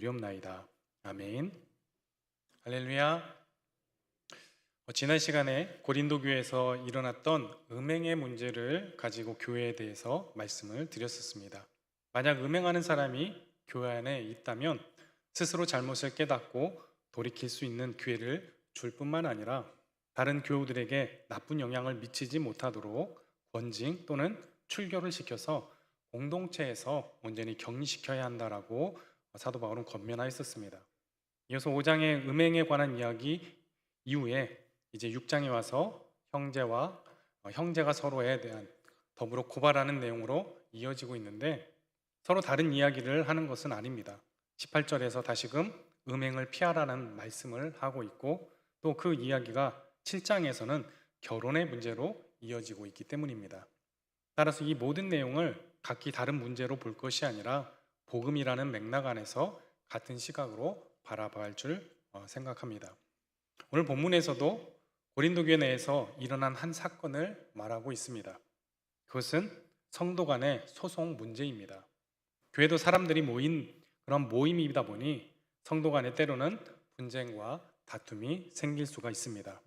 기도드리옵나이다. 아멘. 할렐루야. 지난 시간에 고린도 교회에서 일어났던 음행의 문제를 가지고 교회에 대해서 말씀을 드렸었습니다. 만약 음행하는 사람이 교회 안에 있다면 스스로 잘못을 깨닫고 돌이킬 수 있는 기회를 줄 뿐만 아니라 다른 교우들에게 나쁜 영향을 미치지 못하도록 권징 또는 출교를 시켜서 공동체에서 온전히 격리시켜야 한다라고 사도 바울은 권면하였었습니다. 이어서 5장의 음행에 관한 이야기 이후에 이제 6장에 와서 형제가 서로에 대한 더불어 고발하는 내용으로 이어지고 있는데 서로 다른 이야기를 하는 것은 아닙니다. 18절에서 다시금 음행을 피하라는 말씀을 하고 있고 또 그 이야기가 7장에서는 결혼의 문제로 이어지고 있기 때문입니다. 따라서 이 모든 내용을 각기 다른 문제로 볼 것이 아니라 복음이라는 맥락 안에서 같은 시각으로 바라봐야 할 줄 생각합니다. 오늘 본문에서도 고린도 교회 내에서 일어난 한 사건을 말하고 있습니다. 그것은 성도 간의 소송 문제입니다. 교회도 사람들이 모인 그런 모임이다 보니 성도 간에 때로는 분쟁과 다툼이 생길 수가 있습니다.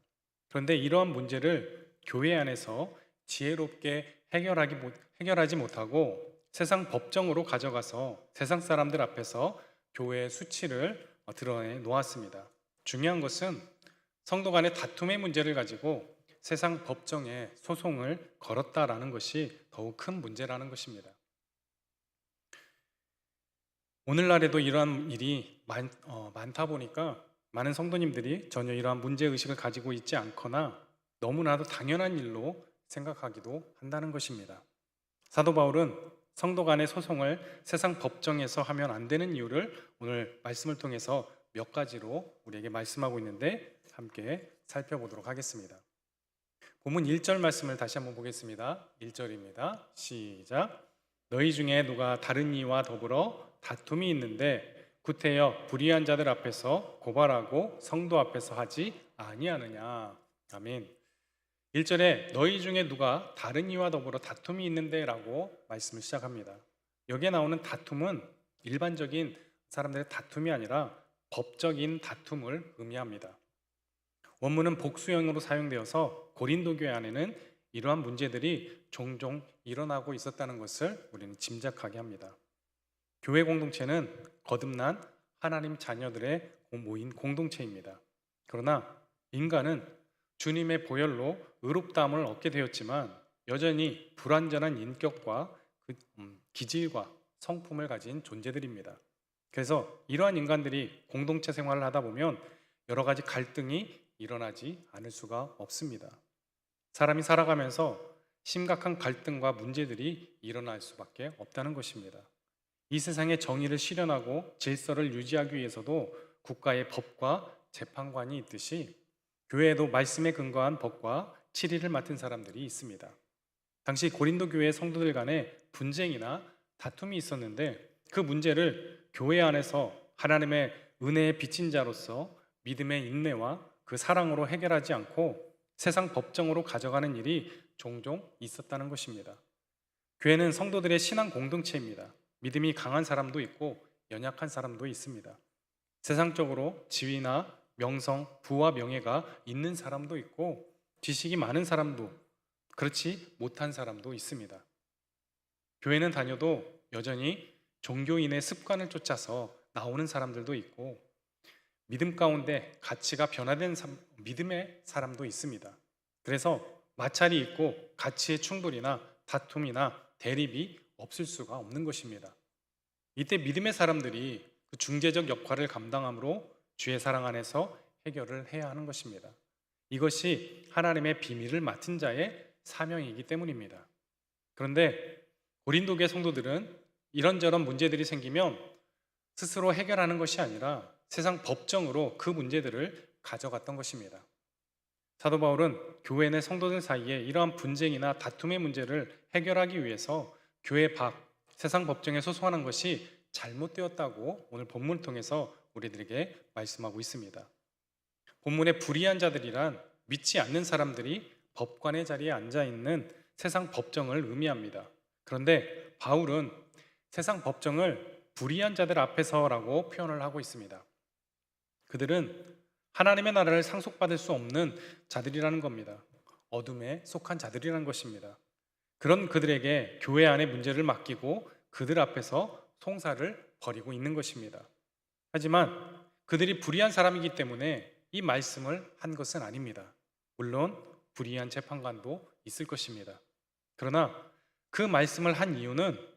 그런데 이러한 문제를 교회 안에서 지혜롭게 해결하지 못하고 세상 법정으로 가져가서 세상 사람들 앞에서 교회의 수치를 드러내 놓았습니다. 중요한 것은 성도 간의 다툼의 문제를 가지고 세상 법정에 소송을 걸었다라는 것이 더욱 큰 문제라는 것입니다. 오늘날에도 이러한 일이 많다 보니까 많은 성도님들이 전혀 이러한 문제의식을 가지고 있지 않거나 너무나도 당연한 일로 생각하기도 한다는 것입니다. 사도 바울은 성도 간의 소송을 세상 법정에서 하면 안 되는 이유를 오늘 말씀을 통해서 몇 가지로 우리에게 말씀하고 있는데 함께 살펴보도록 하겠습니다. 본문 1절 말씀을 다시 한번 보겠습니다. 1절입니다. 시작. 너희 중에 누가 다른 이와 더불어 다툼이 있는데 구태여 불의한 자들 앞에서 고발하고 성도 앞에서 하지 아니하느냐. 아멘. 1절에 너희 중에 누가 다른 이와 더불어 다툼이 있는데 라고 말씀을 시작합니다. 여기에 나오는 다툼은 일반적인 사람들의 다툼이 아니라 법적인 다툼을 의미합니다. 원문은 복수형으로 사용되어서 고린도 교회 안에는 이러한 문제들이 종종 일어나고 있었다는 것을 우리는 짐작하게 합니다. 교회 공동체는 거듭난 하나님 자녀들의 모인 공동체입니다. 그러나 인간은 주님의 보혈로 의롭다함을 얻게 되었지만 여전히 불완전한 인격과 기질과 성품을 가진 존재들입니다. 그래서 이러한 인간들이 공동체 생활을 하다 보면 여러 가지 갈등이 일어나지 않을 수가 없습니다. 사람이 살아가면서 심각한 갈등과 문제들이 일어날 수밖에 없다는 것입니다. 이 세상의 정의를 실현하고 질서를 유지하기 위해서도 국가의 법과 재판관이 있듯이 교회에도 말씀에 근거한 법과 치리를 맡은 사람들이 있습니다. 당시 고린도 교회 성도들 간에 분쟁이나 다툼이 있었는데 그 문제를 교회 안에서 하나님의 은혜에 비친 자로서 믿음의 인내와 그 사랑으로 해결하지 않고 세상 법정으로 가져가는 일이 종종 있었다는 것입니다. 교회는 성도들의 신앙 공동체입니다. 믿음이 강한 사람도 있고 연약한 사람도 있습니다. 세상적으로 지위나 명성, 부와 명예가 있는 사람도 있고 지식이 많은 사람도 그렇지 못한 사람도 있습니다. 교회는 다녀도 여전히 종교인의 습관을 쫓아서 나오는 사람들도 있고 믿음 가운데 가치가 변화된 믿음의 사람도 있습니다. 그래서 마찰이 있고 가치의 충돌이나 다툼이나 대립이 없을 수가 없는 것입니다. 이때 믿음의 사람들이 그 중재적 역할을 감당함으로 주의 사랑 안에서 해결을 해야 하는 것입니다. 이것이 하나님의 비밀을 맡은 자의 사명이기 때문입니다. 그런데 고린도 교회 성도들은 이런저런 문제들이 생기면 스스로 해결하는 것이 아니라 세상 법정으로 그 문제들을 가져갔던 것입니다. 사도 바울은 교회 내 성도들 사이에 이러한 분쟁이나 다툼의 문제를 해결하기 위해서 교회 밖 세상 법정에 소송하는 것이 잘못되었다고 오늘 본문을 통해서 우리들에게 말씀하고 있습니다. 본문의 불의한 자들이란 믿지 않는 사람들이 법관의 자리에 앉아있는 세상 법정을 의미합니다. 그런데 바울은 세상 법정을 불의한 자들 앞에서라고 표현을 하고 있습니다. 그들은 하나님의 나라를 상속받을 수 없는 자들이라는 겁니다. 어둠에 속한 자들이라는 것입니다. 그런 그들에게 교회 안의 문제를 맡기고 그들 앞에서 송사를 벌이고 있는 것입니다. 하지만 그들이 불의한 사람이기 때문에 이 말씀을 한 것은 아닙니다. 물론 불의한 재판관도 있을 것입니다. 그러나 그 말씀을 한 이유는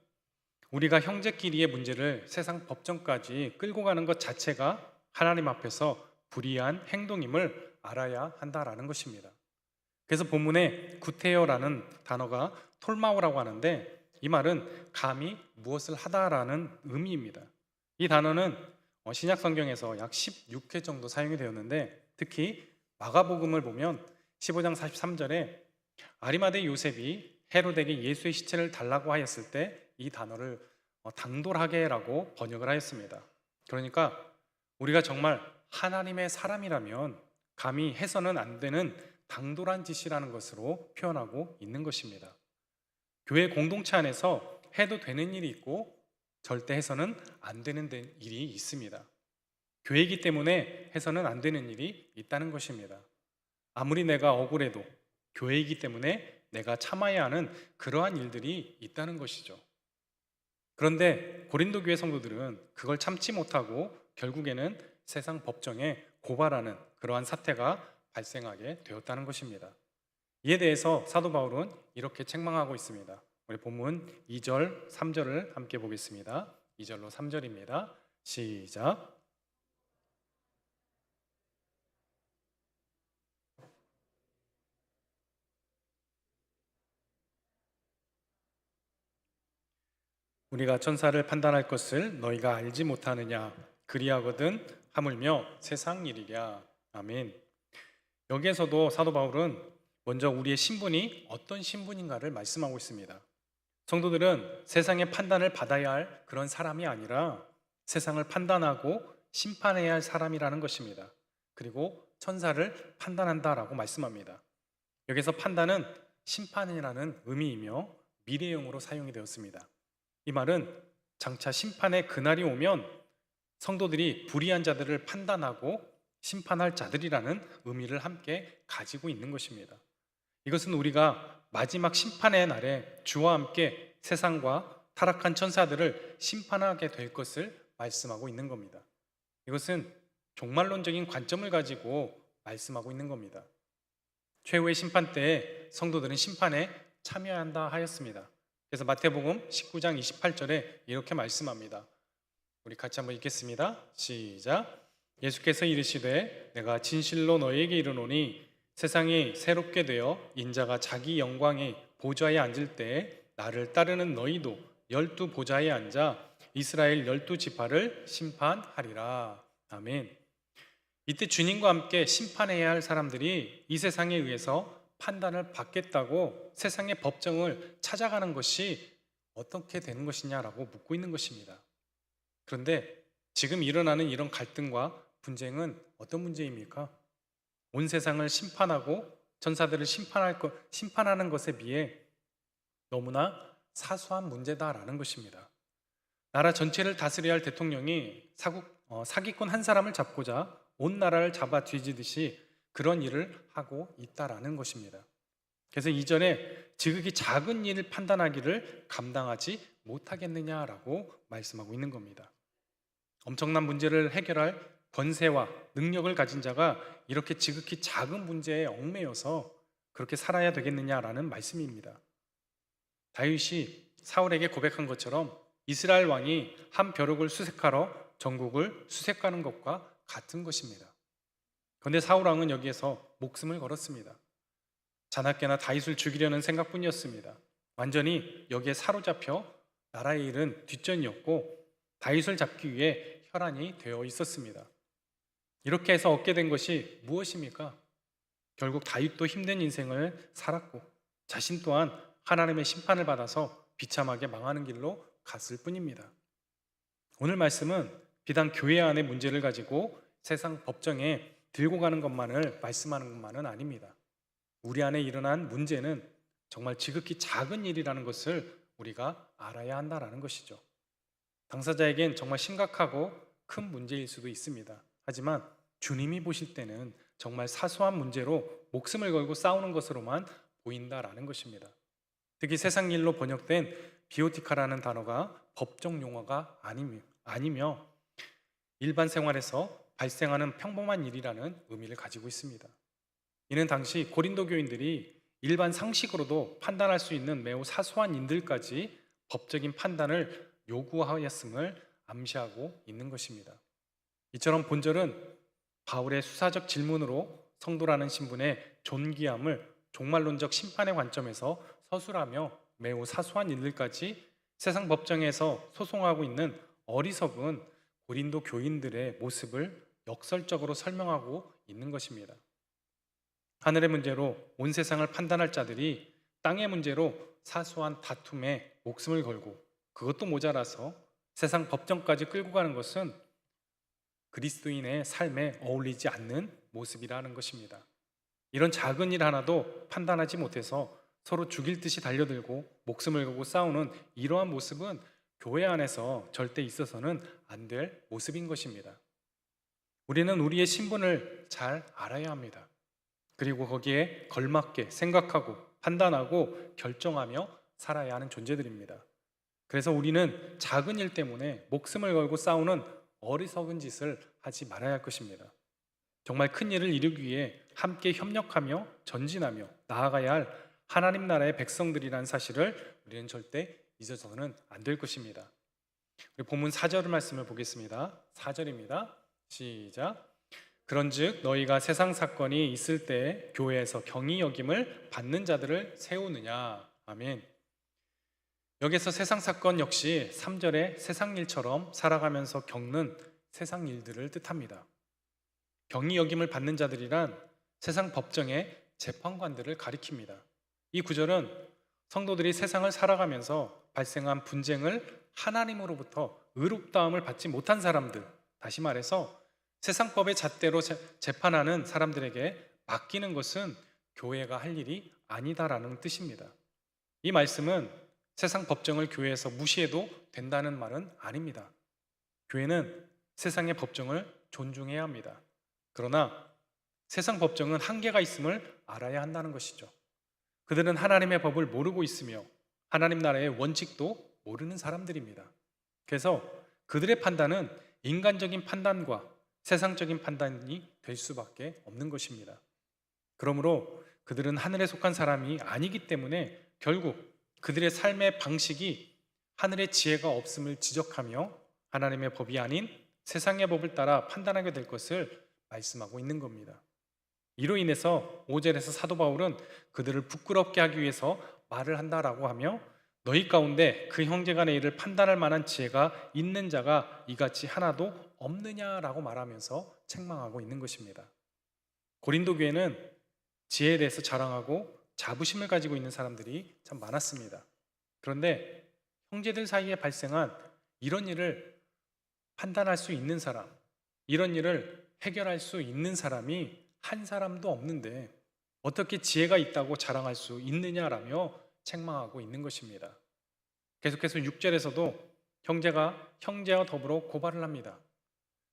우리가 형제끼리의 문제를 세상 법정까지 끌고 가는 것 자체가 하나님 앞에서 불의한 행동임을 알아야 한다라는 것입니다. 그래서 본문에 구테여라는 단어가 톨마오라고 하는데, 이 말은 감히 무엇을 하다라는 의미입니다. 이 단어는 신약 성경에서 약 16회 정도 사용이 되었는데, 특히 마가복음을 보면 15장 43절에 아리마대 요셉이 헤롯에게 예수의 시체를 달라고 하였을 때 이 단어를 당돌하게라고 번역을 하였습니다. 그러니까 우리가 정말 하나님의 사람이라면 감히 해서는 안 되는 당돌한 짓이라는 것으로 표현하고 있는 것입니다. 교회 공동체 안에서 해도 되는 일이 있고 절대 해서는 안 되는 일이 있습니다. 교회이기 때문에 해서는 안 되는 일이 있다는 것입니다. 아무리 내가 억울해도 교회이기 때문에 내가 참아야 하는 그러한 일들이 있다는 것이죠. 그런데 고린도 교회 성도들은 그걸 참지 못하고 결국에는 세상 법정에 고발하는 그러한 사태가 발생하게 되었다는 것입니다. 이에 대해서 사도 바울은 이렇게 책망하고 있습니다. 우리 본문 2절, 3절을 함께 보겠습니다. 2절로 3절입니다. 시작. 우리가 천사를 판단할 것을 너희가 알지 못하느냐? 그리하거든 하물며 세상 일이랴. 아멘. 여기에서도 사도 바울은 먼저 우리의 신분이 어떤 신분인가를 말씀하고 있습니다. 성도들은 세상의 판단을 받아야 할 그런 사람이 아니라 세상을 판단하고 심판해야 할 사람이라는 것입니다. 그리고 천사를 판단한다라고 말씀합니다. 여기서 판단은 심판이라는 의미이며 미래형으로 사용이 되었습니다. 이 말은 장차 심판의 그날이 오면 성도들이 불의한 자들을 판단하고 심판할 자들이라는 의미를 함께 가지고 있는 것입니다. 이것은 우리가 마지막 심판의 날에 주와 함께 세상과 타락한 천사들을 심판하게 될 것을 말씀하고 있는 겁니다. 이것은 종말론적인 관점을 가지고 말씀하고 있는 겁니다. 최후의 심판 때에 성도들은 심판에 참여한다 하였습니다. 그래서 마태복음 19장 28절에 이렇게 말씀합니다. 우리 같이 한번 읽겠습니다. 시작. 예수께서 이르시되 내가 진실로 너희에게 이르노니 세상이 새롭게 되어 인자가 자기 영광의 보좌에 앉을 때에 나를 따르는 너희도 12 보좌에 앉아 이스라엘 12지파를 심판하리라. 아멘. 이때 주님과 함께 심판해야 할 사람들이 이 세상에 의해서 판단을 받겠다고 세상의 법정을 찾아가는 것이 어떻게 되는 것이냐라고 묻고 있는 것입니다. 그런데 지금 일어나는 이런 갈등과 분쟁은 어떤 문제입니까? 온 세상을 심판하고 천사들을 심판하는 것에 비해 너무나 사소한 문제다라는 것입니다. 나라 전체를 다스려야 할 대통령이 사기꾼 한 사람을 잡고자 온 나라를 잡아 뒤지듯이 그런 일을 하고 있다라는 것입니다. 그래서 이전에 지극히 작은 일을 판단하기를 감당하지 못하겠느냐라고 말씀하고 있는 겁니다. 엄청난 문제를 해결할 권세와 능력을 가진 자가 이렇게 지극히 작은 문제에 얽매여서 그렇게 살아야 되겠느냐라는 말씀입니다. 다윗이 사울에게 고백한 것처럼 이스라엘 왕이 한 벼룩을 수색하러 전국을 수색하는 것과 같은 것입니다. 그런데 사울 왕은 여기에서 목숨을 걸었습니다. 자나깨나 다윗을 죽이려는 생각뿐이었습니다. 완전히 여기에 사로잡혀 나라의 일은 뒷전이었고 다윗을 잡기 위해 혈안이 되어 있었습니다. 이렇게 해서 얻게 된 것이 무엇입니까? 결국 다윗도 힘든 인생을 살았고 자신 또한 하나님의 심판을 받아서 비참하게 망하는 길로 갔을 뿐입니다. 오늘 말씀은 비단 교회 안의 문제를 가지고 세상 법정에 들고 가는 것만을 말씀하는 것만은 아닙니다. 우리 안에 일어난 문제는 정말 지극히 작은 일이라는 것을 우리가 알아야 한다는 것이죠. 당사자에겐 정말 심각하고 큰 문제일 수도 있습니다. 하지만 주님이 보실 때는 정말 사소한 문제로 목숨을 걸고 싸우는 것으로만 보인다라는 것입니다. 특히 세상 일로 번역된 비오티카라는 단어가 법정 용어가 아니며 일반 생활에서 발생하는 평범한 일이라는 의미를 가지고 있습니다. 이는 당시 고린도 교인들이 일반 상식으로도 판단할 수 있는 매우 사소한 일들까지 법적인 판단을 요구하였음을 암시하고 있는 것입니다. 이처럼 본절은 바울의 수사적 질문으로 성도라는 신분의 존귀함을 종말론적 심판의 관점에서 서술하며 매우 사소한 일들까지 세상 법정에서 소송하고 있는 어리석은 고린도 교인들의 모습을 역설적으로 설명하고 있는 것입니다. 하늘의 문제로 온 세상을 판단할 자들이 땅의 문제로 사소한 다툼에 목숨을 걸고 그것도 모자라서 세상 법정까지 끌고 가는 것은 그리스도인의 삶에 어울리지 않는 모습이라는 것입니다. 이런 작은 일 하나도 판단하지 못해서 서로 죽일 듯이 달려들고 목숨을 걸고 싸우는 이러한 모습은 교회 안에서 절대 있어서는 안 될 모습인 것입니다. 우리는 우리의 신분을 잘 알아야 합니다. 그리고 거기에 걸맞게 생각하고 판단하고 결정하며 살아야 하는 존재들입니다. 그래서 우리는 작은 일 때문에 목숨을 걸고 싸우는 어리석은 짓을 하지 말아야 할 것입니다. 정말 큰 일을 이루기 위해 함께 협력하며 전진하며 나아가야 할 하나님 나라의 백성들이라는 사실을 우리는 절대 잊어서는 안 될 것입니다. 우리 본문 4절 말씀을 보겠습니다. 4절입니다. 시작. 그런즉 너희가 세상 사건이 있을 때 교회에서 경히 여김을 받는 자들을 세우느냐. 아멘. 여기서 세상 사건 역시 3절의 세상 일처럼 살아가면서 겪는 세상 일들을 뜻합니다. 경히 여김을 받는 자들이란 세상 법정의 재판관들을 가리킵니다. 이 구절은 성도들이 세상을 살아가면서 발생한 분쟁을 하나님으로부터 의롭다함을 받지 못한 사람들, 다시 말해서 세상법의 잣대로 재판하는 사람들에게 맡기는 것은 교회가 할 일이 아니다라는 뜻입니다. 이 말씀은 세상 법정을 교회에서 무시해도 된다는 말은 아닙니다. 교회는 세상의 법정을 존중해야 합니다. 그러나 세상 법정은 한계가 있음을 알아야 한다는 것이죠. 그들은 하나님의 법을 모르고 있으며 하나님 나라의 원칙도 모르는 사람들입니다. 그래서 그들의 판단은 인간적인 판단과 세상적인 판단이 될 수밖에 없는 것입니다. 그러므로 그들은 하늘에 속한 사람이 아니기 때문에 결국 그들의 삶의 방식이 하늘의 지혜가 없음을 지적하며 하나님의 법이 아닌 세상의 법을 따라 판단하게 될 것을 말씀하고 있는 겁니다. 이로 인해서 5절에서 사도 바울은 그들을 부끄럽게 하기 위해서 말을 한다라고 하며 너희 가운데 그 형제 간의 일을 판단할 만한 지혜가 있는 자가 이같이 하나도 없느냐라고 말하면서 책망하고 있는 것입니다. 고린도 교회는 지혜에 대해서 자랑하고 자부심을 가지고 있는 사람들이 참 많았습니다. 그런데 형제들 사이에 발생한 이런 일을 판단할 수 있는 사람, 이런 일을 해결할 수 있는 사람이 한 사람도 없는데 어떻게 지혜가 있다고 자랑할 수 있느냐라며 책망하고 있는 것입니다. 계속해서 6절에서도 형제가 형제와 더불어 고발을 합니다.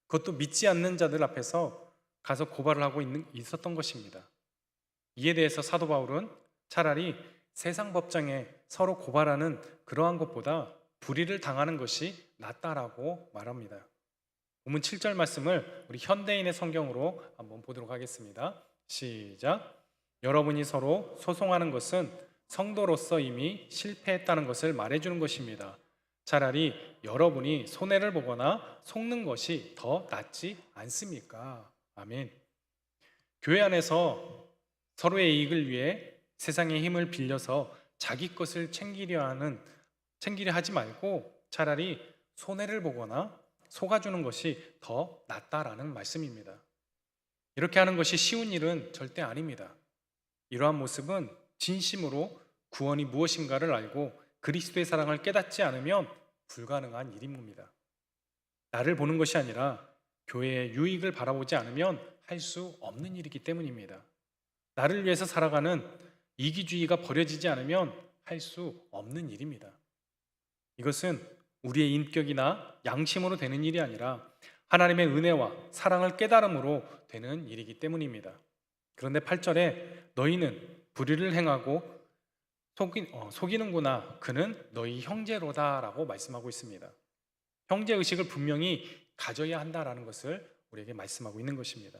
그것도 믿지 않는 자들 앞에서 가서 고발을 하고 있었던 것입니다. 이에 대해서 사도 바울은 차라리 세상 법정에 서로 고발하는 그러한 것보다 불의를 당하는 것이 낫다라고 말합니다. 본문 7절 말씀을 우리 현대인의 성경으로 한번 보도록 하겠습니다. 시작. 여러분이 서로 소송하는 것은 성도로서 이미 실패했다는 것을 말해주는 것입니다. 차라리 여러분이 손해를 보거나 속는 것이 더 낫지 않습니까? 아멘. 교회 안에서 서로의 이익을 위해 세상의 힘을 빌려서 자기 것을 챙기려 하지 말고 차라리 손해를 보거나 속아주는 것이 더 낫다라는 말씀입니다. 이렇게 하는 것이 쉬운 일은 절대 아닙니다. 이러한 모습은 진심으로 구원이 무엇인가를 알고 그리스도의 사랑을 깨닫지 않으면 불가능한 일입니다. 나를 보는 것이 아니라 교회의 유익을 바라보지 않으면 할 수 없는 일이기 때문입니다. 나를 위해서 살아가는 이기주의가 버려지지 않으면 할 수 없는 일입니다. 이것은 우리의 인격이나 양심으로 되는 일이 아니라 하나님의 은혜와 사랑을 깨달음으로 되는 일이기 때문입니다. 그런데 8절에 너희는 불의를 행하고 속이는구나. 그는 너희 형제로다 라고 말씀하고 있습니다. 형제의식을 분명히 가져야 한다라는 것을 우리에게 말씀하고 있는 것입니다.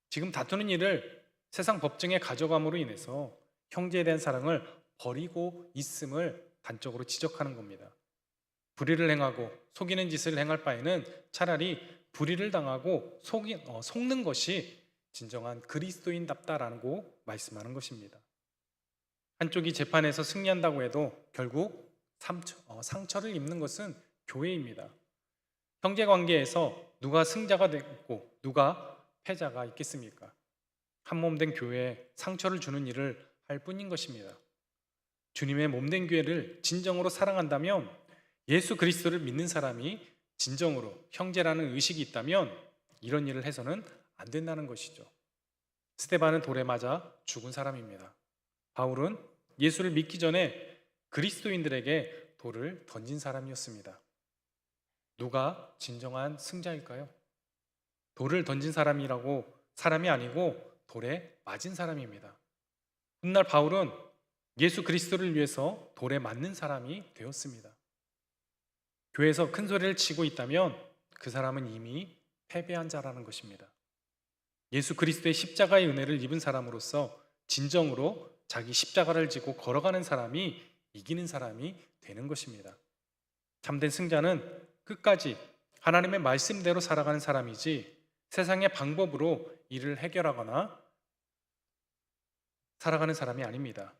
지금 다투는 일을 세상 법정에 가져감으로 인해서 형제에 대한 사랑을 버리고 있음을 단적으로 지적하는 겁니다. 불의를 행하고 속이는 짓을 행할 바에는 차라리 불의를 당하고 속는 것이 진정한 그리스도인답다라고 말씀하는 것입니다. 한쪽이 재판에서 승리한다고 해도 결국 상처를 입는 것은 교회입니다. 형제 관계에서 누가 승자가 되고 누가 패자가 있겠습니까? 한몸된 교회에 상처를 주는 일을 할 뿐인 것입니다. 주님의 몸된 교회를 진정으로 사랑한다면 예수 그리스도를 믿는 사람이 진정으로 형제라는 의식이 있다면 이런 일을 해서는 안 된다는 것이죠. 스데반은 돌에 맞아 죽은 사람입니다. 바울은 예수를 믿기 전에 그리스도인들에게 돌을 던진 사람이었습니다. 누가 진정한 승자일까요? 돌을 던진 사람이 아니고 돌에 맞은 사람입니다. 훗날 바울은 예수 그리스도를 위해서 돌에 맞는 사람이 되었습니다. 교회에서 큰 소리를 치고 있다면 그 사람은 이미 패배한 자라는 것입니다. 예수 그리스도의 십자가의 은혜를 입은 사람으로서 진정으로 자기 십자가를 지고 걸어가는 사람이 이기는 사람이 되는 것입니다. 참된 승자는 끝까지 하나님의 말씀대로 살아가는 사람이지 세상의 방법으로 일을 해결하거나 살아가는 사람이 아닙니다.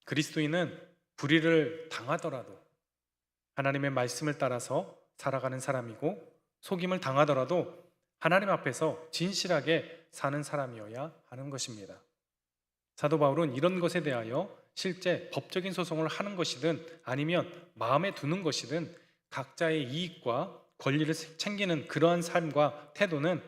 그리스도인은 불의를 당하더라도 하나님의 말씀을 따라서 살아가는 사람이고 속임을 당하더라도 하나님 앞에서 진실하게 사는 사람이어야 하는 것입니다. 사도 바울은 이런 것에 대하여 실제 법적인 소송을 하는 것이든 아니면 마음에 두는 것이든 각자의 이익과 권리를 챙기는 그러한 삶과 태도는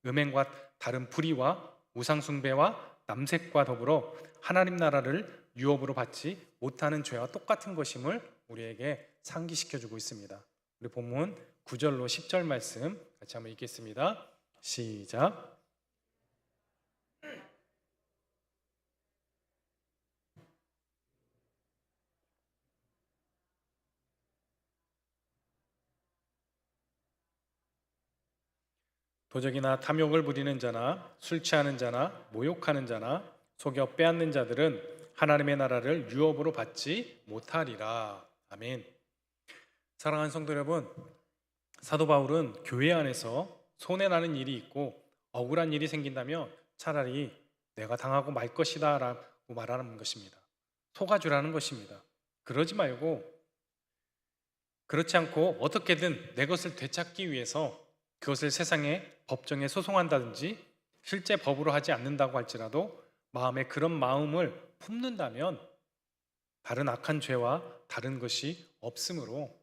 음행과 다른 불의와 우상숭배와 남색과 더불어 하나님 나라를 유업으로 받지 못하는 죄와 똑같은 것임을 우리에게 상기시켜주고 있습니다. 우리 본문 9절로 10절 말씀 같이 한번 읽겠습니다. 시작. 도적이나 탐욕을 부리는 자나 술 취하는 자나 모욕하는 자나 속여 빼앗는 자들은 하나님의 나라를 유업으로 받지 못하리라. 아멘. 사랑하는 성도 여러분, 사도 바울은 교회 안에서 손해나는 일이 있고 억울한 일이 생긴다면 차라리 내가 당하고 말 것이다 라고 말하는 것입니다. 속아주라는 것입니다. 그렇지 않고 어떻게든 내 것을 되찾기 위해서 그것을 세상의 법정에 소송한다든지 실제 법으로 하지 않는다고 할지라도 마음에 그런 마음을 품는다면 다른 악한 죄와 다른 것이 없으므로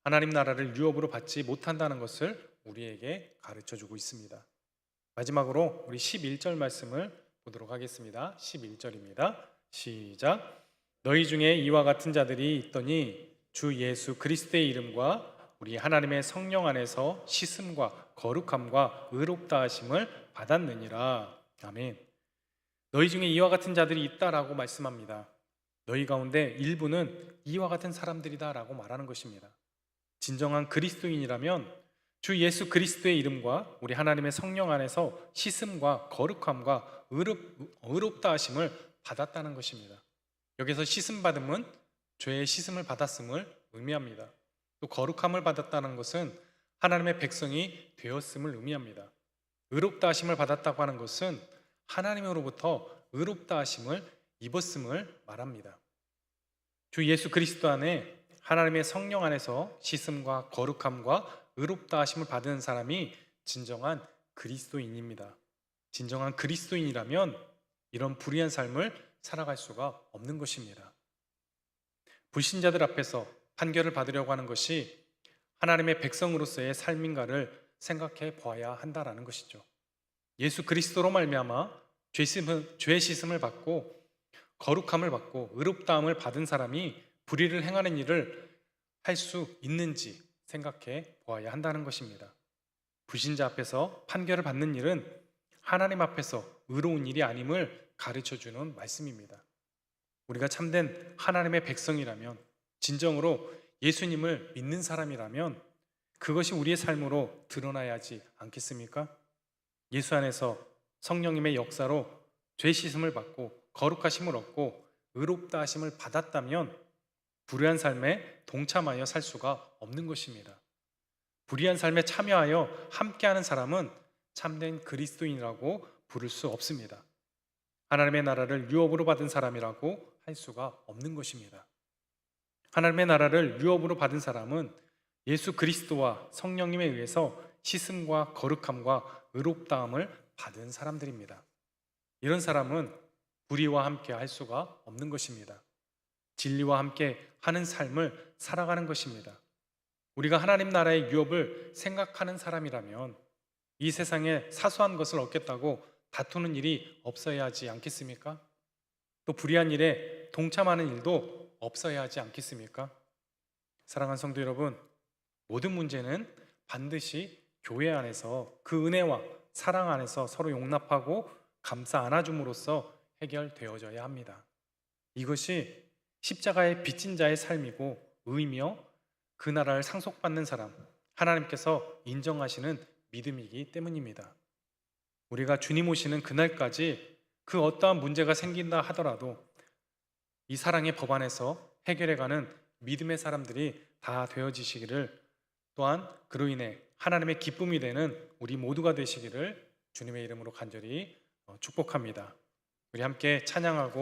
하나님 나라를 유업으로 받지 못한다는 것을 우리에게 가르쳐주고 있습니다. 마지막으로 우리 11절 말씀을 보도록 하겠습니다. 11절입니다. 시작. 너희 중에 이와 같은 자들이 있더니 주 예수 그리스도의 이름과 우리 하나님의 성령 안에서 씻음과 거룩함과 의롭다 하심을 받았느니라. 아멘. 너희 중에 이와 같은 자들이 있다라고 말씀합니다. 너희 가운데 일부는 이와 같은 사람들이다라고 말하는 것입니다. 진정한 그리스도인이라면 주 예수 그리스도의 이름과 우리 하나님의 성령 안에서 씻음과 거룩함과 의롭다 하심을 받았다는 것입니다. 여기서 씻음 받음은 죄의 씻음을 받았음을 의미합니다. 또 거룩함을 받았다는 것은 하나님의 백성이 되었음을 의미합니다. 의롭다 하심을 받았다고 하는 것은 하나님으로부터 의롭다 하심을 입었음을 말합니다. 주 예수 그리스도 안에 하나님의 성령 안에서 씻음과 거룩함과 의롭다 하심을 받은 사람이 진정한 그리스도인입니다. 진정한 그리스도인이라면 이런 불의한 삶을 살아갈 수가 없는 것입니다. 불신자들 앞에서 판결을 받으려고 하는 것이 하나님의 백성으로서의 삶인가를 생각해 보아야 한다라는 것이죠. 예수 그리스도로 말미암아 죄 씻음을 받고 거룩함을 받고 의롭다함을 받은 사람이 불의를 행하는 일을 할 수 있는지 생각해 보아야 한다는 것입니다. 불신자 앞에서 판결을 받는 일은 하나님 앞에서 의로운 일이 아님을 가르쳐 주는 말씀입니다. 우리가 참된 하나님의 백성이라면, 진정으로 예수님을 믿는 사람이라면 그것이 우리의 삶으로 드러나야 하지 않겠습니까? 예수 안에서 성령님의 역사로 죄 씻음을 받고 거룩하심을 얻고 의롭다 하심을 받았다면 불의한 삶에 동참하여 살 수가 없는 것입니다. 불의한 삶에 참여하여 함께하는 사람은 참된 그리스도인이라고 부를 수 없습니다. 하나님의 나라를 유업으로 받은 사람이라고 할 수가 없는 것입니다. 하나님의 나라를 유업으로 받은 사람은 예수 그리스도와 성령님에 의해서 씻음과 거룩함과 의롭다함을 받은 사람들입니다. 이런 사람은 불의와 함께 할 수가 없는 것입니다. 진리와 함께 하는 삶을 살아가는 것입니다. 우리가 하나님 나라의 유업을 생각하는 사람이라면 이 세상에 사소한 것을 얻겠다고 다투는 일이 없어야 하지 않겠습니까? 또 불의한 일에 동참하는 일도 없어야 하지 않겠습니까? 사랑하는 성도 여러분, 모든 문제는 반드시 교회 안에서 그 은혜와 사랑 안에서 서로 용납하고 감싸 안아줌으로써 해결되어져야 합니다. 이것이 십자가의 빚진 자의 삶이고 의미며 그 나라를 상속받는 사람, 하나님께서 인정하시는 믿음이기 때문입니다. 우리가 주님 오시는 그날까지 그 어떠한 문제가 생긴다 하더라도 이 사랑의 법 안에서 해결해가는 믿음의 사람들이 다 되어지시기를, 또한 그로 인해 하나님의 기쁨이 되는 우리 모두가 되시기를 주님의 이름으로 간절히 축복합니다. 우리 함께 찬양하고